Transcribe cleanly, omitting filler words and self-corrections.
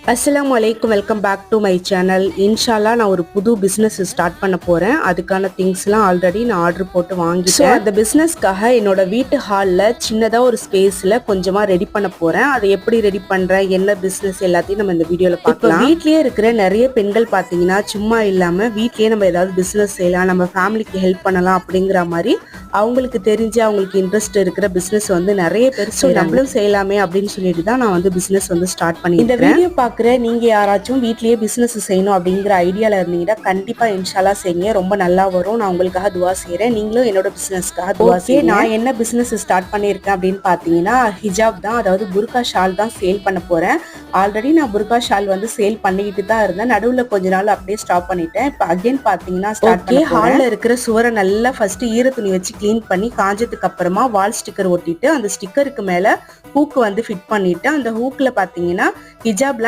அஸ்ஸலாமு அலைக்கும். Welcome back to my channel. இன்ஷால்லா நான் ஒரு புது பிஸ்னஸ் ஸ்டார்ட் பண்ண போகிறேன். அதுக்கான திங்ஸ்லாம் ஆல்ரெடி நான் ஆர்டர் போட்டு வாங்கிட்டேன். அந்த பிஸ்னஸ்க்காக என்னோட வீட்டு ஹாலில் சின்னதாக ஒரு ஸ்பேஸில் கொஞ்சமாக ரெடி பண்ண போகிறேன். அதை எப்படி ரெடி பண்ணுறேன், என்ன பிஸ்னஸ் எல்லாத்தையும் நம்ம இந்த வீடியோவில் பார்க்கலாம். வீட்லேயே இருக்கிற நிறைய பெண்கள் பார்த்தீங்கன்னா சும்மா இல்லாமல் வீட்லேயே நம்ம ஏதாவது பிஸ்னஸ் செய்யலாம், நம்ம ஃபேமிலிக்கு ஹெல்ப் பண்ணலாம் அப்படிங்கிற மாதிரி அவங்களுக்கு தெரிஞ்சு அவங்களுக்கு இன்ட்ரெஸ்ட் இருக்கிற பிஸ்னஸ் வந்து நிறைய பேர் நம்மளும் செய்யலாமே அப்படின்னு சொல்லிட்டு தான் நான் வந்து பிஸ்னஸ் வந்து ஸ்டார்ட் பண்ணி இந்த வீடியோ பார்க்குற நீங்க யாராச்சும் வீட்லயே பிசினஸ் செய்யணும் அப்படிங்கிற ஐடியால இருந்தீங்கன்னா கண்டிப்பா இன்ஷால்லா செய்யுங்க. ரொம்ப நல்லா வரும். நான் உங்களுக்காக துவா செய்யறேன். நீங்களும் என்னோட பிசினஸ்க்காக துவா செய்யுங்க. நான் என்ன பிசினஸ் ஸ்டார்ட் பண்ணியிருக்கேன் அப்படின்னு பாத்தீங்கன்னா ஹிஜாப் தான், அதாவது புர்கா ஷால் தான் சேல் பண்ண போறேன். ஆல்ரெடி நான் புர்கா ஷால் வந்து சேல் பண்ணிக்கிட்டு தான் இருந்தேன். நடுவுல கொஞ்ச நாள் அப்படியே ஸ்டாப் பண்ணிட்டேன். இப்போ அகைன் பாத்தீங்கன்னா ஸ்டார்ட் பண்ணி ஹால்ல இருக்கிற சுவரை நல்லா ஃபர்ஸ்ட் ஈர துணி வச்சு கிளீன் பண்ணி காஞ்சதுக்கு அப்புறமா வால் ஸ்டிக்கர் ஒட்டிட்டு அந்த ஸ்டிக்கருக்கு மேல ஹூக் வந்து ஃபிட் பண்ணிட்டு அந்த ஹூக்ல பாத்தீங்கன்னா ஹிஜாப்ல